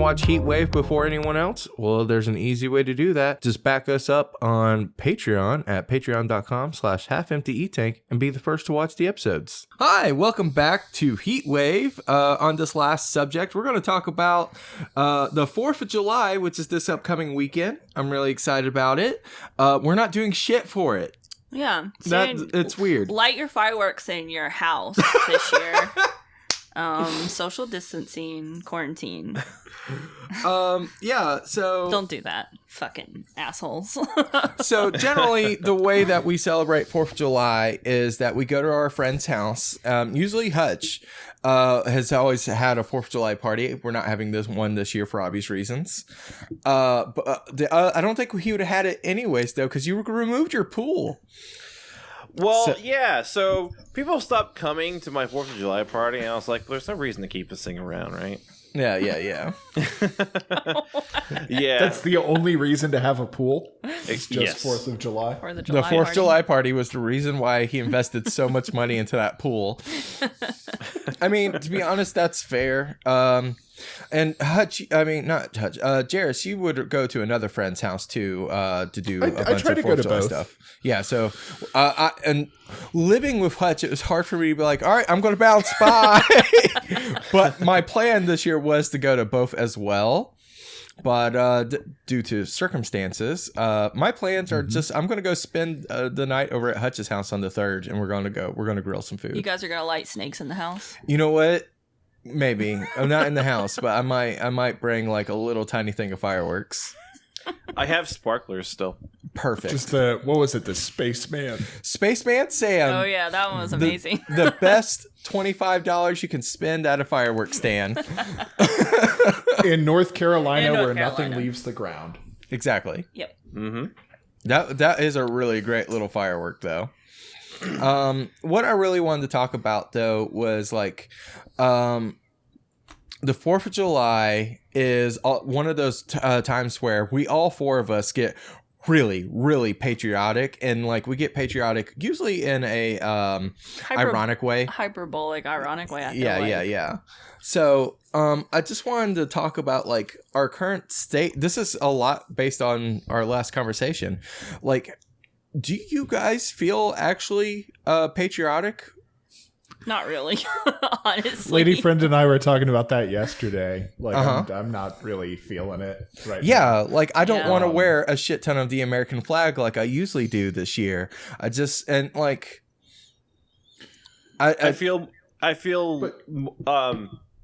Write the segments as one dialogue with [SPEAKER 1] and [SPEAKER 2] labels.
[SPEAKER 1] watch Heat Wave before anyone else? Well, there's an easy way to do that. Just back us up on Patreon at patreon.com/halfemptyetank and be the first to watch the episodes. Hi, welcome back to Heat Wave. On this last subject, we're going to talk about the 4th of July, which is this upcoming weekend. I'm really excited about it. We're not doing shit for it.
[SPEAKER 2] Yeah. So
[SPEAKER 1] it's weird.
[SPEAKER 2] Light your fireworks in your house this year. Social distancing, quarantine.
[SPEAKER 1] Yeah, so...
[SPEAKER 2] Don't do that, fucking assholes.
[SPEAKER 1] So generally, the way that we celebrate 4th of July is that we go to our friend's house. Usually Hutch has always had a 4th of July party. We're not having this one this year for obvious reasons. But I don't think he would have had it anyways, though, because you removed your pool.
[SPEAKER 3] Well, yeah, so people stopped coming to my 4th of July party, and I was like, there's no reason to keep this thing around, right?
[SPEAKER 1] Yeah.
[SPEAKER 3] Yeah.
[SPEAKER 4] That's the only reason to have a pool? It's just
[SPEAKER 3] Yes.
[SPEAKER 4] 4th of July?
[SPEAKER 2] Or the
[SPEAKER 1] 4th of July party was the reason why he invested so much money into that pool. I mean, to be honest, that's fair. And Hutch, Jairus, you would go to another friend's house too to do a bunch of 4th of July stuff. Yeah, so and living with Hutch, it was hard for me to be like, all right, I'm going to bounce by. But my plan this year was to go to both as well. But due to circumstances, my plans are just I'm going to go spend the night over at Hutch's house on the 3rd, and we're going to grill some food.
[SPEAKER 2] You guys are going to light snakes in the house?
[SPEAKER 1] You know what? Maybe. I'm not in the house, but I might bring like a little tiny thing of fireworks.
[SPEAKER 3] I have sparklers still.
[SPEAKER 1] Perfect.
[SPEAKER 4] Just what was it? The Spaceman
[SPEAKER 1] Sam.
[SPEAKER 2] Oh yeah, that one was amazing.
[SPEAKER 1] The best $25 you can spend at a fireworks stand.
[SPEAKER 4] in North Carolina, where
[SPEAKER 2] Carolina.
[SPEAKER 4] nothing leaves the ground.
[SPEAKER 1] Exactly.
[SPEAKER 2] Yep.
[SPEAKER 3] Mm-hmm.
[SPEAKER 1] That is a really great little firework, though. What I really wanted to talk about, though, was like the 4th of July is one of those times where we all four of us get really, really patriotic, and like we get patriotic usually in a ironic way,
[SPEAKER 2] hyperbolic, ironic way. I feel
[SPEAKER 1] yeah. So I just wanted to talk about like our current state. This is a lot based on our last conversation. Like, do you guys feel actually patriotic?
[SPEAKER 2] Not really, honestly.
[SPEAKER 4] Lady friend and I were talking about that yesterday. Like, I'm not really feeling it right now.
[SPEAKER 1] Yeah, like I don't want to wear a shit ton of the American flag like I usually do this year. I
[SPEAKER 3] feel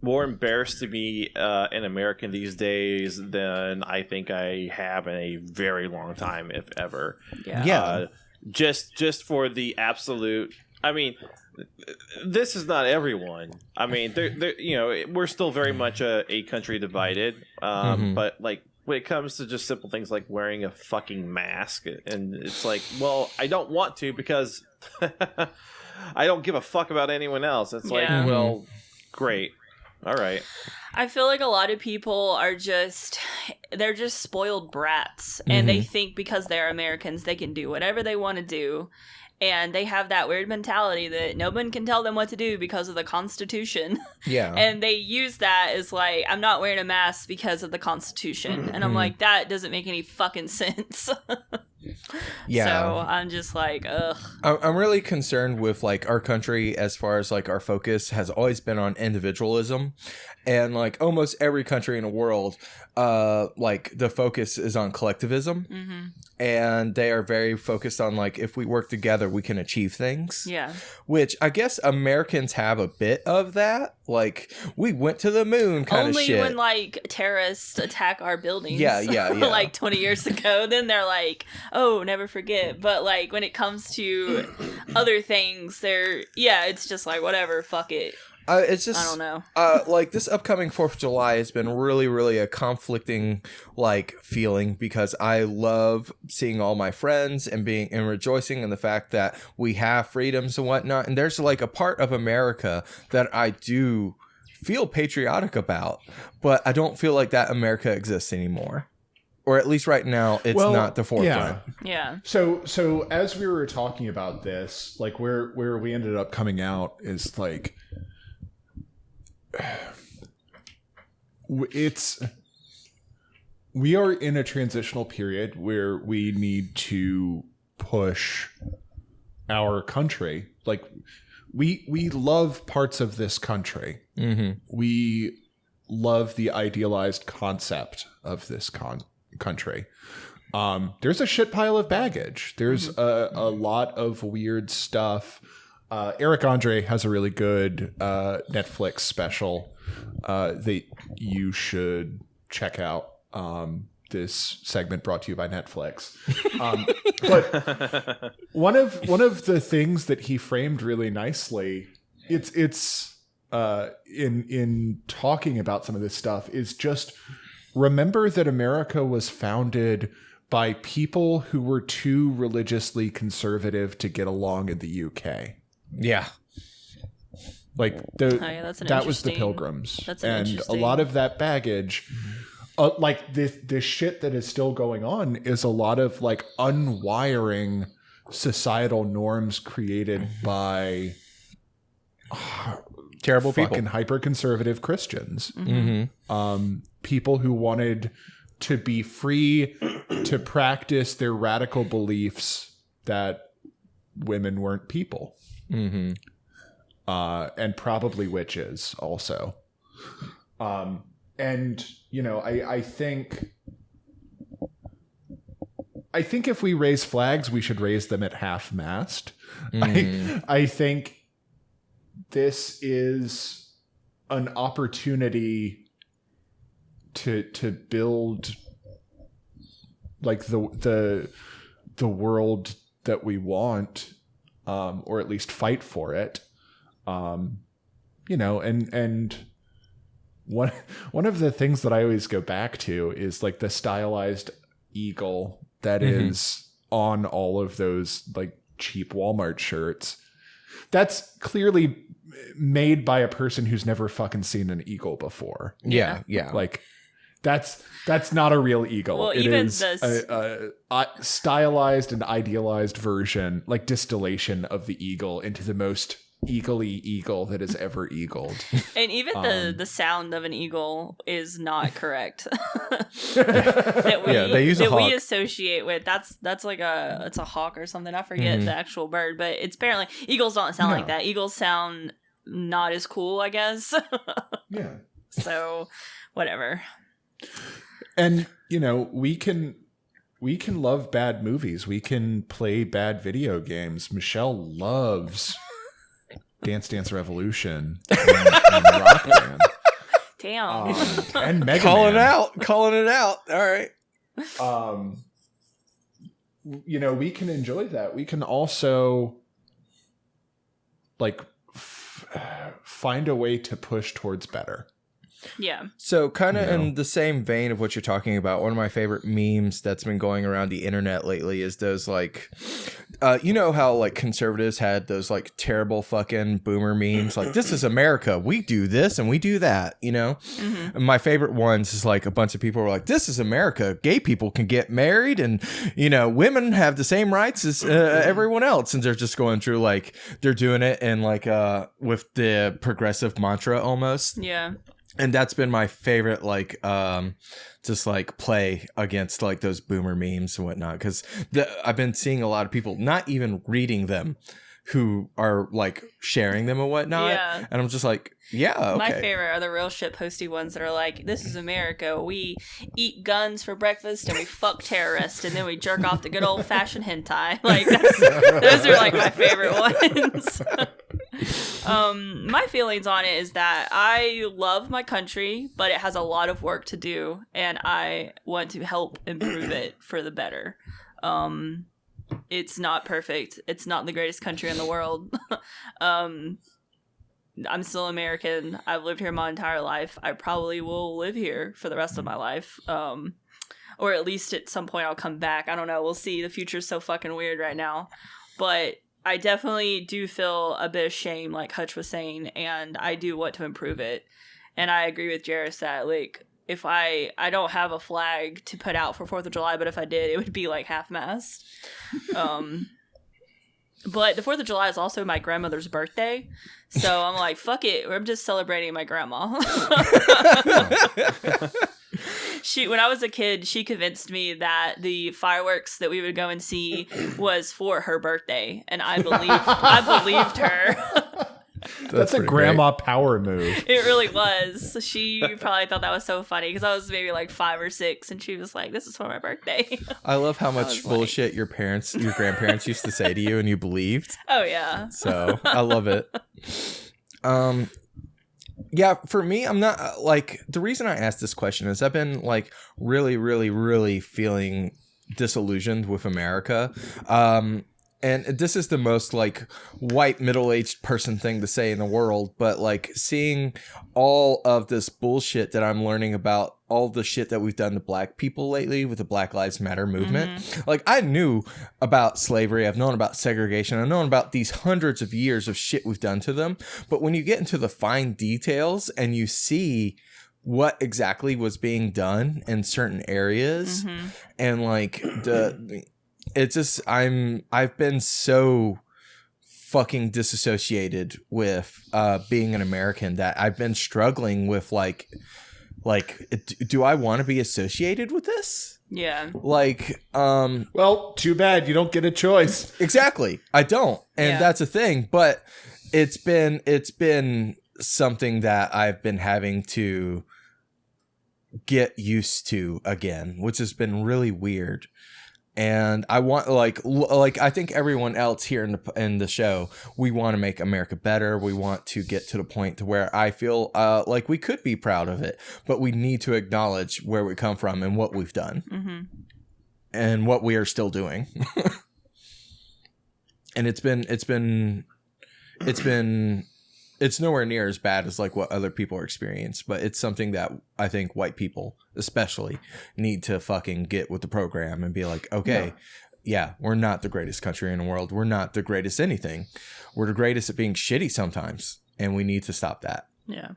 [SPEAKER 3] more embarrassed to be an American these days than I think I have in a very long time, if ever.
[SPEAKER 2] Yeah.
[SPEAKER 3] Just for the absolute. I mean, this is not everyone. I mean, we're still very much a country divided. But like when it comes to just simple things like wearing a fucking mask, and it's like, well, I don't want to because I don't give a fuck about anyone else. It's like, well, great. All right.
[SPEAKER 2] I feel like a lot of people are they're just spoiled brats, and they think because they're Americans they can do whatever they want to do. And they have that weird mentality that no one can tell them what to do because of the Constitution. Yeah. And they use that as like, I'm not wearing a mask because of the Constitution. And I'm like, that doesn't make any fucking sense.
[SPEAKER 1] Yeah.
[SPEAKER 2] So I'm just like, ugh.
[SPEAKER 1] I'm really concerned with like our country as far as like our focus has always been on individualism. And like almost every country in the world, like the focus is on collectivism. And they are very focused on like, if we work together, we can achieve things.
[SPEAKER 2] Yeah. Which
[SPEAKER 1] I guess Americans have a bit of that. Like, we went to the moon kind of shit.
[SPEAKER 2] Only when like terrorists attack our buildings.
[SPEAKER 1] Yeah.
[SPEAKER 2] Like 20 years ago, then they're like, oh, never forget. But like when it comes to other things, it's just like, whatever, fuck it.
[SPEAKER 1] It's just,
[SPEAKER 2] I don't know.
[SPEAKER 1] Like this upcoming 4th of July has been really, really a conflicting like feeling because I love seeing all my friends and rejoicing in the fact that we have freedoms and whatnot. And there's like a part of America that I do feel patriotic about, but I don't feel like that America exists anymore. Or at least right now, it's not the forefront.
[SPEAKER 2] Yeah.
[SPEAKER 4] So as we were talking about this, like where we ended up coming out is like, it's we are in a transitional period where we need to push our country. Like, we love parts of this country.
[SPEAKER 1] Mm-hmm.
[SPEAKER 4] We love the idealized concept of this country. There's a shit pile of baggage. There's a lot of weird stuff. Eric Andre has a really good Netflix special that you should check out. This segment brought to you by Netflix. But one of the things that he framed really nicely, it's in talking about some of this stuff, is just remember that America was founded by people who were too religiously conservative to get along in the UK.
[SPEAKER 1] Yeah.
[SPEAKER 4] Like that was the Pilgrims. And a lot of that baggage, like this shit that is still going on, is a lot of like unwiring societal norms created by
[SPEAKER 1] terrible
[SPEAKER 4] fucking
[SPEAKER 1] people.
[SPEAKER 4] Hyper-conservative Christians.
[SPEAKER 1] Mm-hmm.
[SPEAKER 4] People who wanted to be free to practice their radical beliefs that women weren't people.
[SPEAKER 1] Mm-hmm.
[SPEAKER 4] And probably witches also. And, you know, I think if we raise flags, we should raise them at half-mast. I think this is an opportunity to build like the world that we want, or at least fight for it. You know, and one of the things that I always go back to is like the stylized eagle that is on all of those like cheap Walmart shirts. That's clearly made by a person who's never fucking seen an eagle before.
[SPEAKER 1] Yeah.
[SPEAKER 4] Like that's not a real eagle.
[SPEAKER 2] Well,
[SPEAKER 4] it
[SPEAKER 2] even
[SPEAKER 4] is a stylized and idealized version, like distillation of the eagle into the most eagle-y eagle that has ever eagled.
[SPEAKER 2] And even the sound of an eagle is not correct. They use a hawk. We associate with that's like it's a hawk or something. I forget the actual bird, but it's apparently eagles don't sound like that. Eagles sound not as cool, I guess.
[SPEAKER 4] Yeah.
[SPEAKER 2] So whatever.
[SPEAKER 4] And you know, we can love bad movies. We can play bad video games. Michelle loves Dance Dance Revolution and Rock Band.
[SPEAKER 2] Damn.
[SPEAKER 4] And Mega
[SPEAKER 1] calling
[SPEAKER 4] Man.
[SPEAKER 1] it out. All right.
[SPEAKER 4] You know, we can enjoy that. We can also like find a way to push towards better.
[SPEAKER 2] Yeah.
[SPEAKER 1] So kind of in the same vein of what you're talking about, one of my favorite memes that's been going around the internet lately is those like, you know how like conservatives had those like terrible fucking boomer memes, like this is America, we do this and we do that, you know? And my favorite ones is like a bunch of people were like, this is America, gay people can get married and, you know, women have the same rights as everyone else. And they're just going through like, they're doing it in like with the progressive mantra almost.
[SPEAKER 2] Yeah.
[SPEAKER 1] And that's been my favorite, like, just like play against like those boomer memes and whatnot. Because I've been seeing a lot of people not even reading them who are like sharing them and whatnot. Yeah. And I'm just like, yeah, okay.
[SPEAKER 2] My favorite are the real shit posty ones that are like, this is America. We eat guns for breakfast and we fuck terrorists and then we jerk off the good old fashioned hentai. Like those are like my favorite ones. My feelings on it is that I love my country, but it has a lot of work to do and I want to help improve it for the better. It's not perfect. It's not the greatest country in the world. I'm still American. I've lived here my entire life. I probably will live here for the rest of my life. Or at least at some point I'll come back. I don't know. We'll see. The future's so fucking weird right now. But I definitely do feel a bit of shame, like Hutch was saying, and I do want to improve it. And I agree with Jairus that, like, if I don't have a flag to put out for 4th of July, but if I did, it would be like half-mast. But the 4th of July is also my grandmother's birthday. So I'm like, fuck it. I'm just celebrating my grandma. when I was a kid, she convinced me that the fireworks that we would go and see was for her birthday, and I believed her.
[SPEAKER 4] That's a grandma power move.
[SPEAKER 2] It really was. She probably thought that was so funny because I was maybe like 5 or 6, and she was like, "This is for my birthday."
[SPEAKER 1] I love how much bullshit your grandparents used to say to you, and you believed.
[SPEAKER 2] Oh yeah.
[SPEAKER 1] So I love it. Yeah, for me, I'm not like, the reason I asked this question is I've been like really, really, really feeling disillusioned with America. And this is the most like white middle-aged person thing to say in the world, but like seeing all of this bullshit that I'm learning about, all the shit that we've done to black people lately with the Black Lives Matter movement. Like, I knew about slavery, I've known about segregation, I've known about these hundreds of years of shit we've done to them. But when you get into the fine details and you see what exactly was being done in certain areas, and like it's just, I've been so fucking disassociated with being an American that I've been struggling with like do I want to be associated with this?
[SPEAKER 2] Yeah.
[SPEAKER 1] Like
[SPEAKER 4] Well, too bad you don't get a choice.
[SPEAKER 1] Exactly. I don't. And that's a thing, but it's been something that I've been having to get used to again, which has been really weird. And I want like I think everyone else here in the show, we want to make America better. We want to get to the point to where I feel like we could be proud of it, but we need to acknowledge where we come from and what we've done, and what we are still doing. And it's nowhere near as bad as like what other people are experiencing, but it's something that I think white people especially need to fucking get with the program and be like, okay, yeah, we're not the greatest country in the world. We're not the greatest anything. We're the greatest at being shitty sometimes, and we need to stop that.
[SPEAKER 2] Yeah.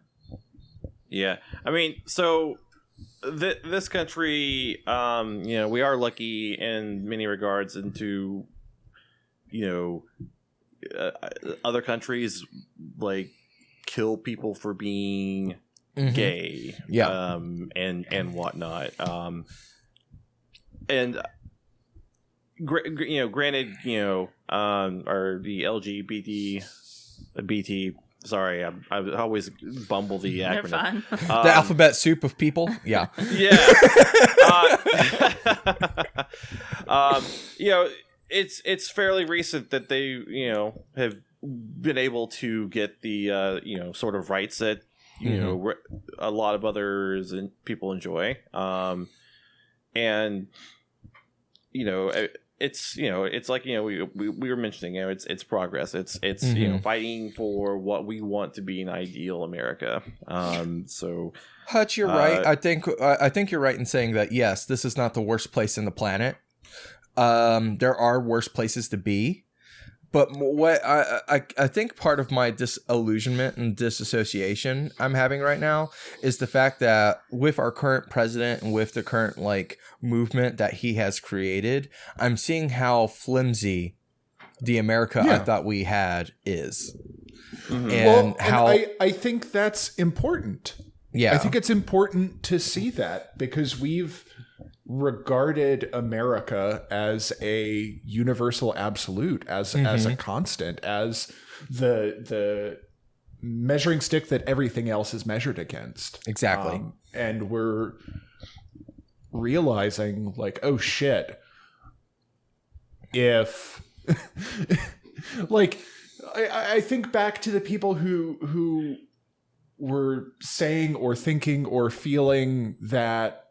[SPEAKER 3] Yeah. I mean, so this country, we are lucky in many regards into, other countries like kill people for being gay, and whatnot. And granted, or the LGBT. Sorry, I always bumble the acronym.
[SPEAKER 2] They're fine.
[SPEAKER 1] The alphabet soup of people. Yeah.
[SPEAKER 3] Yeah. It's fairly recent that they, have been able to get the, sort of rights that, a lot of others and people enjoy. And, it's like, we were mentioning, it's progress. It's fighting for what we want to be an ideal America. So
[SPEAKER 1] Hutch, you're right. I think you're right in saying that, yes, this is not the worst place in the planet. There are worse places to be, but what I think part of my disillusionment and disassociation I'm having right now is the fact that with our current president and with the current like movement that he has created, I'm seeing how flimsy the America I thought we had is. And
[SPEAKER 4] I think that's important.
[SPEAKER 1] Yeah.
[SPEAKER 4] I think it's important to see that because we've regarded America as a universal absolute, as a constant, as the measuring stick that everything else is measured against.
[SPEAKER 1] Exactly.
[SPEAKER 4] And we're realizing like, oh shit, if like I think back to the people who were saying or thinking or feeling that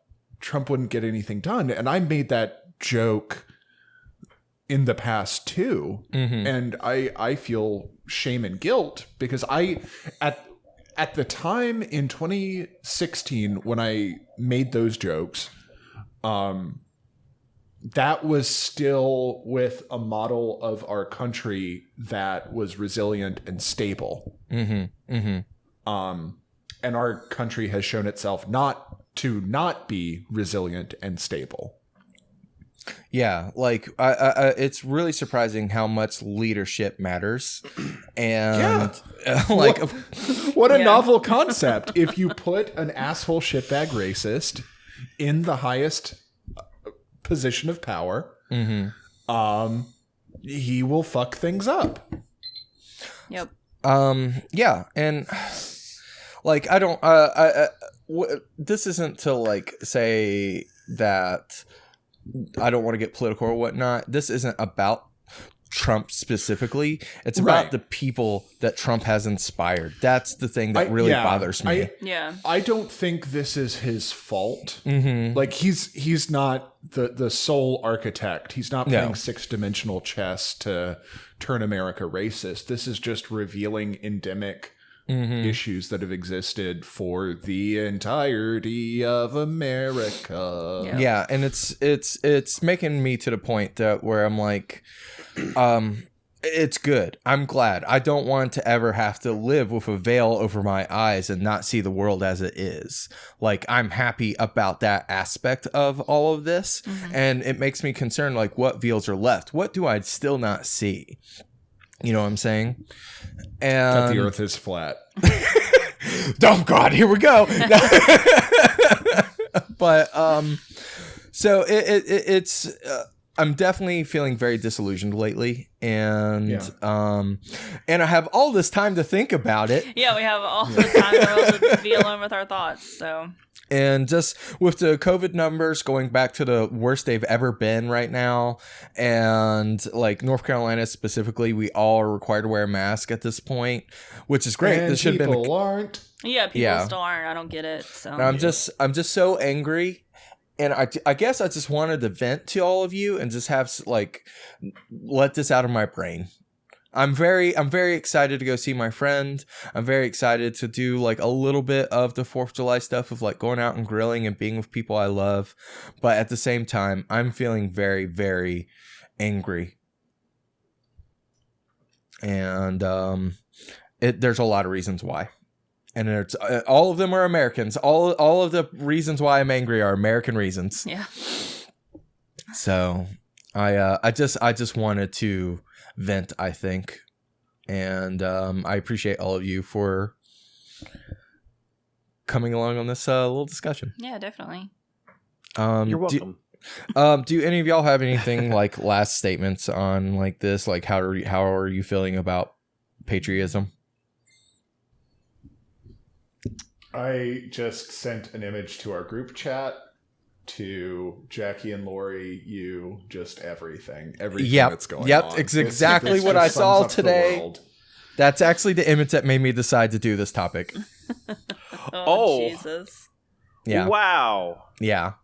[SPEAKER 4] Trump wouldn't get anything done. And I made that joke in the past too. And I feel shame and guilt because at the time in 2016, when I made those jokes, that was still with a model of our country that was resilient and stable. And our country has shown itself not be resilient and stable.
[SPEAKER 1] Yeah, like it's really surprising how much leadership matters, and
[SPEAKER 4] what a novel concept! If you put an asshole shitbag racist in the highest position of power, he will fuck things up.
[SPEAKER 2] Yep.
[SPEAKER 1] Yeah, and like I don't this isn't to like say that I don't want to get political or whatnot. This isn't about Trump specifically. It's about the people that Trump has inspired. That's the thing that really bothers me.
[SPEAKER 4] I don't think this is his fault. Like he's not the sole architect. He's not playing six-dimensional chess to turn America racist. This is just revealing endemic issues that have existed for the entirety of America.
[SPEAKER 1] Yeah, and it's making me to the point that where I'm like, it's good. I'm glad. I don't want to ever have to live with a veil over my eyes and not see the world as it is. Like, I'm happy about that aspect of all of this, and it makes me concerned, like, what veils are left? What do I still not see? You know what I'm saying? And
[SPEAKER 4] That the earth is flat.
[SPEAKER 1] oh God, here we go. But so it's I'm definitely feeling very disillusioned lately, and I have all this time to think about it.
[SPEAKER 2] Yeah, we have all the time to be alone with our thoughts. So,
[SPEAKER 1] and just with the COVID numbers going back to the worst they've ever been right now, and like North Carolina specifically, we all are required to wear a mask at this point, which is great.
[SPEAKER 4] And
[SPEAKER 1] this should have been.
[SPEAKER 4] Aren't.
[SPEAKER 2] Yeah, people still aren't. I don't get it. So
[SPEAKER 1] and I'm just so angry. And I guess I just wanted to vent to all of you and just have like let this out of my brain. I'm very excited to go see my friend. I'm very excited to do like a little bit of the 4th of July stuff of like going out and grilling and being with people I love. But at the same time, I'm feeling very, very angry. And there's a lot of reasons why. And it's all of them are Americans. All of the reasons why I'm angry are American reasons.
[SPEAKER 2] Yeah.
[SPEAKER 1] So I just wanted to vent, I think, and I appreciate all of you for coming along on this little discussion.
[SPEAKER 2] Yeah, definitely.
[SPEAKER 3] You're welcome.
[SPEAKER 1] Do any of y'all have anything like last statements on like this? Like how are you feeling about patriotism?
[SPEAKER 4] I just sent an image to our group chat, to Jackie and Lori, you, just everything that's going on.
[SPEAKER 1] Yep, it's exactly what I saw today. That's actually the image that made me decide to do this topic.
[SPEAKER 2] Oh, Jesus.
[SPEAKER 1] Yeah.
[SPEAKER 3] Wow.
[SPEAKER 1] Yeah.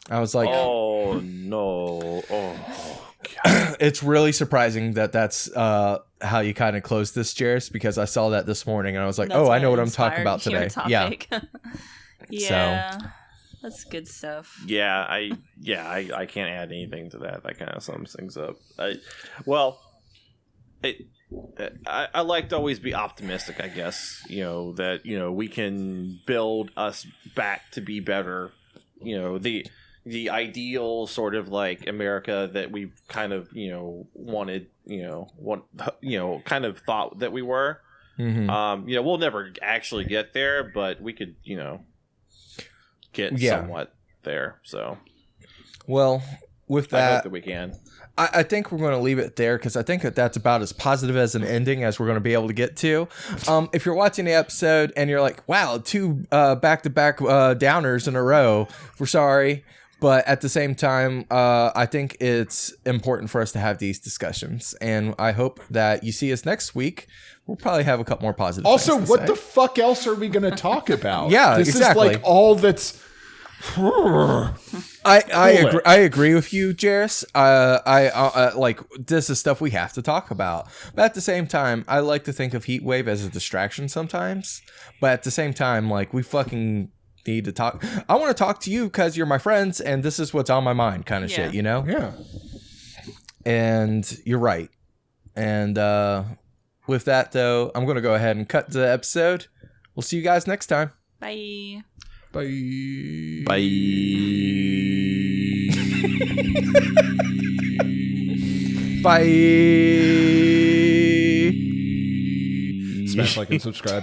[SPEAKER 1] I was like,
[SPEAKER 3] oh, no. Oh,
[SPEAKER 1] God. It's really surprising that that's how you kind of close this, Jairus, because I saw that this morning and I was like, I know what I'm talking about today. Yeah.
[SPEAKER 2] Yeah. So. That's good stuff.
[SPEAKER 3] Yeah, I can't add anything to that. That kind of sums things up. I like to always be optimistic, I guess, that, we can build us back to be better. The ideal sort of like America that we kind of, wanted, kind of thought that we were. Mm-hmm. We'll never actually get there, but we could, get somewhat there. So,
[SPEAKER 1] well, with that,
[SPEAKER 3] I hope that we can.
[SPEAKER 1] I think we're going to leave it there because I think that's about as positive as an ending as we're going to be able to get to. If you're watching the episode and you're like, wow, 2 back-to-back downers in a row, we're sorry. But at the same time, I think it's important for us to have these discussions. And I hope that you see us next week. We'll probably have a couple more positive
[SPEAKER 4] Also,
[SPEAKER 1] things to
[SPEAKER 4] what
[SPEAKER 1] say.
[SPEAKER 4] the fuck else are we going to talk about?
[SPEAKER 1] Yeah,
[SPEAKER 4] this
[SPEAKER 1] exactly.
[SPEAKER 4] is like all that's...
[SPEAKER 1] I agree with you, Jairus. I like this is stuff we have to talk about. But at the same time, I like to think of Heat Wave as a distraction sometimes. But at the same time, like we fucking need to talk. I want to talk to you because you're my friends, and this is what's on my mind, kind of shit.
[SPEAKER 4] Yeah.
[SPEAKER 1] And you're right. And with that, though, I'm going to go ahead and cut the episode. We'll see you guys next time.
[SPEAKER 2] Bye.
[SPEAKER 4] Bye.
[SPEAKER 3] Bye.
[SPEAKER 1] Bye.
[SPEAKER 4] Smash like and subscribe.